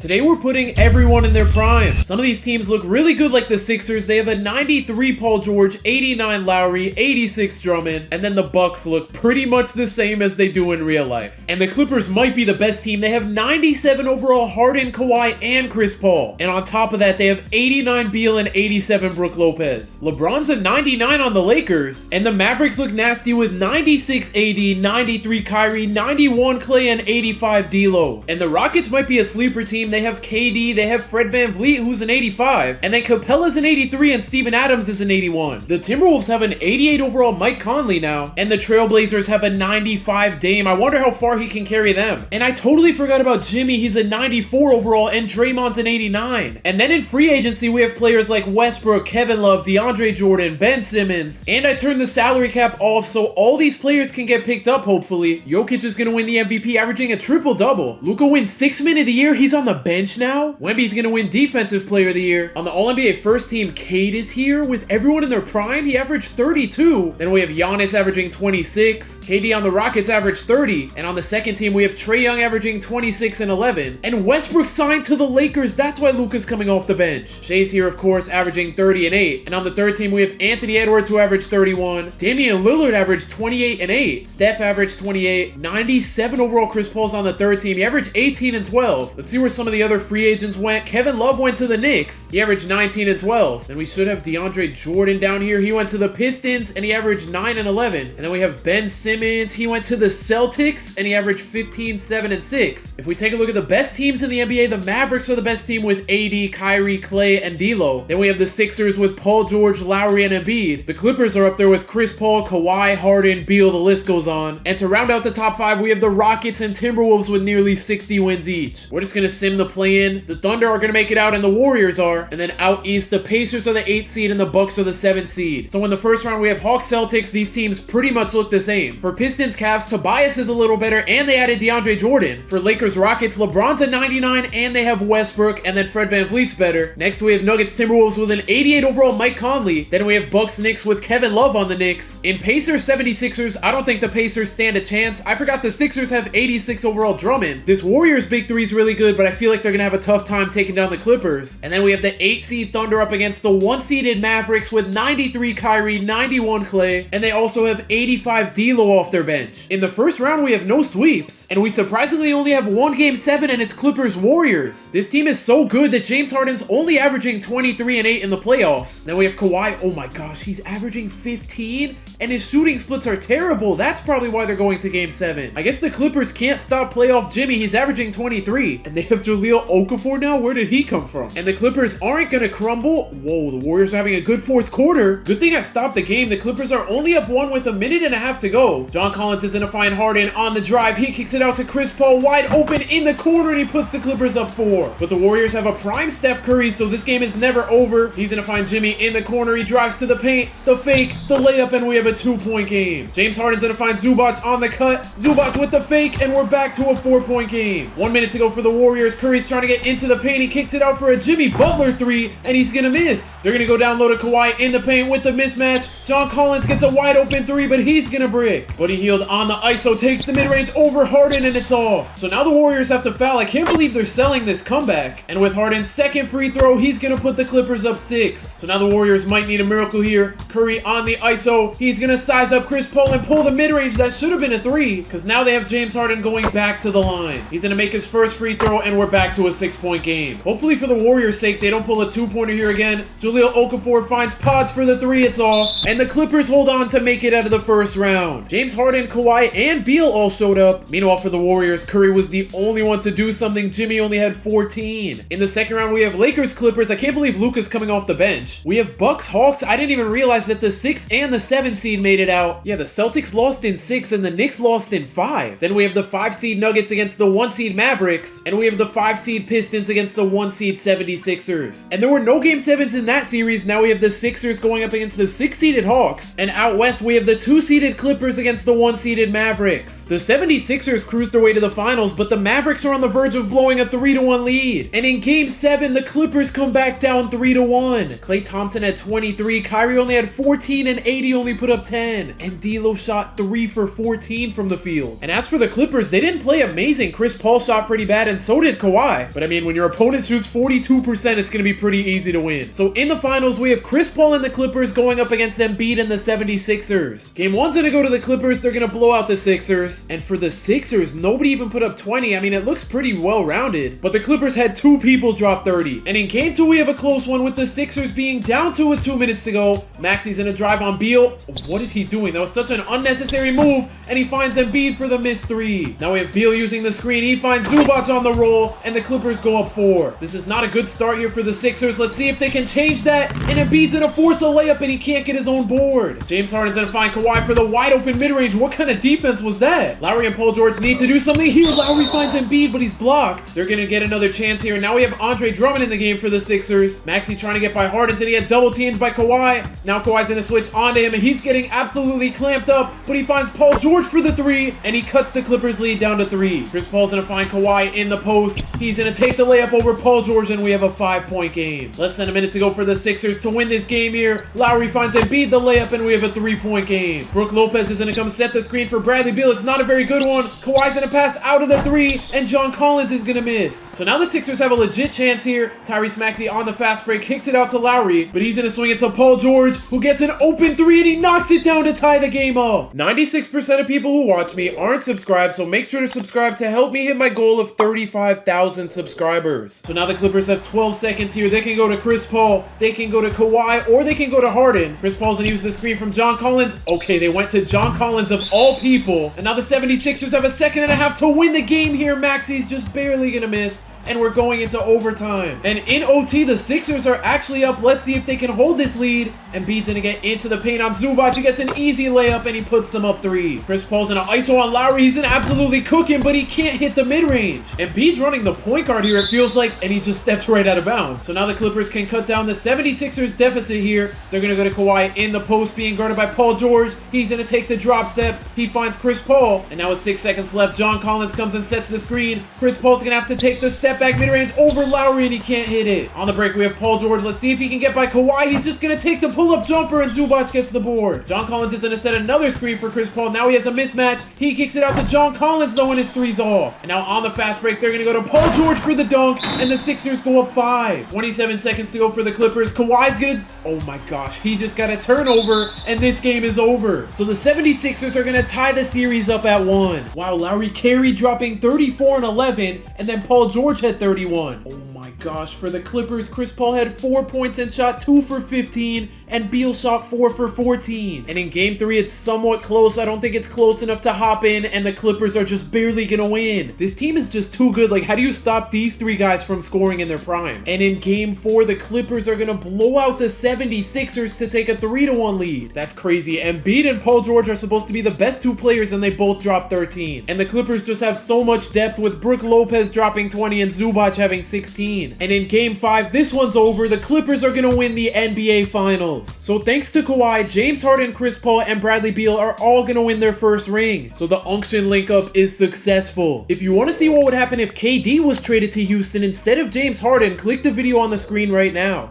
Today we're putting everyone in their prime. Some of these teams look really good like the Sixers. They have a 93 Paul George, 89 Lowry, 86 Drummond, and then the Bucks look pretty much the same as they do in real life. And the Clippers might be the best team. They have 97 overall Harden, Kawhi, and Chris Paul. And on top of that, they have 89 Beal and 87 Brook Lopez. LeBron's a 99 on the Lakers, and the Mavericks look nasty with 96 AD, 93 Kyrie, 91 Clay, and 85 D'Lo. And the Rockets might be a sleeper team. They have KD, they have Fred VanVleet, who's an 85, and then Capella's an 83 and Steven Adams is an 81. The Timberwolves have an 88 overall Mike Conley now, and the Trailblazers have a 95 Dame. I wonder how far he can carry them. And I totally forgot about Jimmy. He's a 94 overall, and Draymond's an 89. And then in free agency, we have players like Westbrook, Kevin Love, DeAndre Jordan, Ben Simmons, and I turned the salary cap off so all these players can get picked up, hopefully. Jokic is going to win the MVP, averaging a triple-double. Luka wins 6th Man of the Year. He's on the bench now. Wemby's gonna win Defensive Player of the Year. On the All-NBA First Team, Cade is here with everyone in their prime. He averaged 32. Then we have Giannis averaging 26. KD on the Rockets averaged 30. And on the second team, we have Trae Young averaging 26 and 11. And Westbrook signed to the Lakers. That's why Luka's coming off the bench. Shai's here, of course, averaging 30 and 8. And on the third team, we have Anthony Edwards, who averaged 31. Damian Lillard averaged 28 and 8. Steph averaged 28. 97 overall Chris Paul's on the third team. He averaged 18 and 12. Let's see where some of the other free agents went. Kevin Love went to the Knicks. He averaged 19 and 12. Then we should have DeAndre Jordan down here. He went to the Pistons and he averaged 9 and 11. And then we have Ben Simmons. He went to the Celtics and he averaged 15, 7, and 6. If we take a look at the best teams in the NBA, the Mavericks are the best team with AD, Kyrie, Clay, and D'Lo. Then we have the Sixers with Paul George, Lowry, and Embiid. The Clippers are up there with Chris Paul, Kawhi, Harden, Beal, the list goes on. And to round out the top 5, we have the Rockets and Timberwolves with nearly 60 wins each. We're just gonna sim the play-in. The Thunder are going to make it out and the Warriors are. And then out east, the Pacers are the 8th seed and the Bucks are the 7th seed. So in the first round, we have Hawks Celtics. These teams pretty much look the same. For Pistons Cavs, Tobias is a little better and they added DeAndre Jordan. For Lakers Rockets, LeBron's a 99 and they have Westbrook, and then Fred VanVleet's better. Next we have Nuggets Timberwolves with an 88 overall Mike Conley. Then we have Bucks Knicks with Kevin Love on the Knicks. In Pacers 76ers, I don't think the Pacers stand a chance. I forgot the Sixers have 86 overall Drummond. This Warriors big three is really good, but I feel like they're going to have a tough time taking down the Clippers. And then we have the 8 seed Thunder up against the 1 seeded Mavericks with 93 Kyrie, 91 Clay, and they also have 85 D'Lo off their bench. In the first round, we have no sweeps, and we surprisingly only have one Game 7, and it's Clippers Warriors. This team is so good that James Harden's only averaging 23 and 8 in the playoffs. Then we have Kawhi. Oh my gosh, he's averaging 15, and his shooting splits are terrible. That's probably why they're going to Game 7. I guess the Clippers can't stop playoff Jimmy. He's averaging 23, and they have Jahlil Okafor now. Where did he come from? And the Clippers aren't gonna crumble. Whoa, the Warriors are having a good fourth quarter. Good thing I stopped the game. The Clippers are only up 1 with a minute and a half to go. John Collins is gonna find Harden on the drive. He kicks it out to Chris Paul, wide open in the corner, and he puts the Clippers up 4. But the Warriors have a prime Steph Curry, so this game is never over. He's gonna find Jimmy in the corner. He drives to the paint, the fake, the layup, and we have a 2-point game. James Harden's gonna find Zubac on the cut. Zubac with the fake, and we're back to a 4-point game. 1 minute to go for the Warriors. Curry's trying to get into the paint. He kicks it out for a Jimmy Butler 3, and he's gonna miss. They're gonna go down low to Kawhi in the paint with the mismatch. John Collins gets a wide open 3, but he's gonna brick. Buddy Hield on the ISO takes the mid-range over Harden, and it's off. So now the Warriors have to foul. I can't believe they're selling this comeback. And with Harden's second free throw, he's gonna put the Clippers up 6. So now the Warriors might need a miracle here. Curry on the ISO. He's gonna size up Chris Paul and pull the mid-range. That should have been a 3, because now they have James Harden going back to the line. He's gonna make his first free throw, and we're back to a 6-point game. Hopefully for the Warriors' sake, they don't pull a 2-pointer here again. Jahlil Okafor finds Pods for the 3, it's off. And the Clippers hold on to make it out of the first round. James Harden, Kawhi, and Beal all showed up. Meanwhile for the Warriors, Curry was the only one to do something. Jimmy only had 14. In the second round, we have Lakers Clippers. I can't believe Luka's coming off the bench. We have Bucks Hawks. I didn't even realize that the 6 and the 7 seed made it out. Yeah, the Celtics lost in 6 and the Knicks lost in 5. Then we have the 5 seed Nuggets against the 1 seed Mavericks. And we have the 5 seed Pistons against the 1 seed 76ers. And there were no Game 7s in that series. Now we have the Sixers going up against the 6 seeded Hawks. And out west, we have the 2 seeded Clippers against the 1 seeded Mavericks. The 76ers cruised their way to the finals, but the Mavericks are on the verge of blowing a 3-1 lead. And in Game 7, the Clippers come back down 3-1. Klay Thompson had 23, Kyrie only had 14, and AD only put up 10. And D'Lo shot 3 for 14 from the field. And as for the Clippers, they didn't play amazing. Chris Paul shot pretty bad, and so did Kawhi. Kawhi. But I mean, when your opponent shoots 42%, it's going to be pretty easy to win. So in the finals, we have Chris Paul and the Clippers going up against Embiid and the 76ers. Game 1's going to go to the Clippers. They're going to blow out the Sixers. And for the Sixers, nobody even put up 20. I mean, it looks pretty well-rounded. But the Clippers had 2 people drop 30. And in Game 2, we have a close one with the Sixers being down 2 with 2 minutes to go. Maxi's in a drive on Beal. What is he doing? That was such an unnecessary move. And he finds Embiid for the missed 3. Now we have Beal using the screen. He finds Zubac on the roll. And the Clippers go up 4. This is not a good start here for the Sixers. Let's see if they can change that. And Embiid's gonna force a layup and he can't get his own board. James Harden's gonna find Kawhi for the wide open mid-range. What kind of defense was that? Lowry and Paul George need to do something here. Lowry finds Embiid, but he's blocked. They're gonna get another chance here. Now we have Andre Drummond in the game for the Sixers. Maxey trying to get by Harden and he had double teamed by Kawhi. Now Kawhi's gonna switch onto him and he's getting absolutely clamped up, but he finds Paul George for the 3 and he cuts the Clippers lead down to 3. Chris Paul's gonna find Kawhi in the post. He's gonna take the layup over Paul George and we have a 5-point game. Less than a minute to go for the Sixers to win this game here. Lowry finds Embiid the layup and we have a 3-point game. Brook Lopez is gonna come set the screen for Bradley Beal. It's not a very good one. Kawhi's gonna pass out of the 3 and John Collins is gonna miss. So now the Sixers have a legit chance here. Tyrese Maxey on the fast break kicks it out to Lowry, but he's gonna swing it to Paul George, who gets an open 3 and he knocks it down to tie the game up. 96% of people who watch me aren't subscribed, so make sure to subscribe to help me hit my goal of 35,000 subscribers. So now the Clippers have 12 seconds here. They can go to Chris Paul, they can go to Kawhi, or they can go to Harden. Chris Paul's gonna use the screen from John Collins. Okay, they went to John Collins of all people. And now the 76ers have a second and a half to win the game here. Maxey's just barely gonna miss. And we're going into overtime. And in OT, the Sixers are actually up. Let's see if they can hold this lead. Embiid's gonna get into the paint on Zubac. He gets an easy layup and he puts them up 3. Chris Paul's in an ISO on Lowry. He's gonna absolutely cook him, but he can't hit the mid-range. Embiid's running the point guard here, it feels like, and he just steps right out of bounds. So now the Clippers can cut down the 76ers deficit here. They're gonna go to Kawhi in the post, being guarded by Paul George. He's gonna take the drop step. He finds Chris Paul. And now with 6 seconds left, John Collins comes and sets the screen. Chris Paul's gonna have to take the step back mid-range over Lowry and he can't hit it. On the break, we have Paul George. Let's see if he can get by Kawhi. He's just gonna take the pull-up jumper and Zubac gets the board. John Collins is gonna set another screen for Chris Paul. Now he has a mismatch. He kicks it out to John Collins though and his 3's off. And now on the fast break, they're gonna go to Paul George for the dunk and the Sixers go up 5. 27 seconds to go for the Clippers. Kawhi's gonna, oh my gosh, he just got a turnover and this game is over. So the 76ers are gonna tie the series up at 1. Wow, Lowry carried, dropping 34 and 11, and then Paul George had 31. Oh my gosh, for the Clippers, Chris Paul had 4 points and shot 2 for 15, and Beal shot 4 for 14. And in game 3, it's somewhat close. I don't think it's close enough to hop in, and the Clippers are just barely gonna win. This team is just too good. Like, how do you stop these 3 guys from scoring in their prime? And in game 4, the Clippers are gonna blow out the 76ers to take a 3-1 lead. That's crazy. Embiid and Paul George are supposed to be the best 2 players, and they both dropped 13. And the Clippers just have so much depth, with Brook Lopez dropping 20 and Zubac having 16. And in game 5, this one's over. The Clippers are gonna win the NBA Finals. So thanks to Kawhi, James Harden, Chris Paul, and Bradley Beal are all gonna win their first ring. So the Unction link up is successful. If you want to see what would happen if KD was traded to Houston instead of James Harden, click the video on the screen right now.